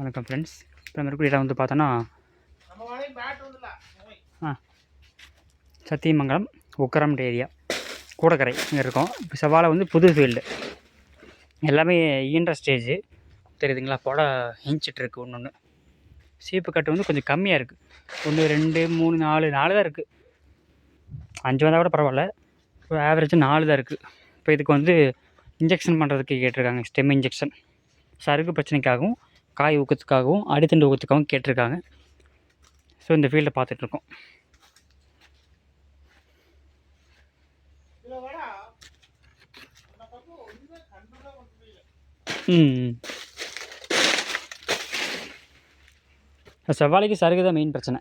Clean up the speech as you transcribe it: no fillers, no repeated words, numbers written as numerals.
வணக்கம் ஃப்ரெண்ட்ஸ். இப்போ நம்ம இருக்கிற இடம் வந்து பார்த்தோன்னா சத்தியமங்கலம் உக்கரம்ன்ற ஏரியா கூடக்கரை இங்கே இருக்கோம். இப்போ செவ்வாழை வந்து புது ஃபீல்டு எல்லாமே ஈன்ற ஸ்டேஜு தெரியுதுங்களா. புடை இன்ச்சிட்ருக்கு. ஒன்று ஒன்று சீப்பு கட்டு வந்து கொஞ்சம் கம்மியாக இருக்குது. 1 2 3 4 தான் இருக்குது. 5 வந்தால் கூட பரவாயில்ல. இப்போ ஆவரேஜ் 4 தான் இருக்குது. இப்போ இதுக்கு வந்து இன்ஜெக்ஷன் பண்ணுறதுக்கு கேட்டிருக்காங்க. ஸ்டெம் இன்ஜெக்ஷன் சருகு பிரச்சனைக்காகவும் காய் ஊக்கத்துக்காகவும் அடித்தண்டு ஊக்கத்துக்காகவும் கேட்டிருக்காங்க. ஸோ இந்த ஃபீல்டை பார்த்துட்ருக்கோம். செவ்வாழைக்கு சருகு தான் மெயின் பிரச்சனை.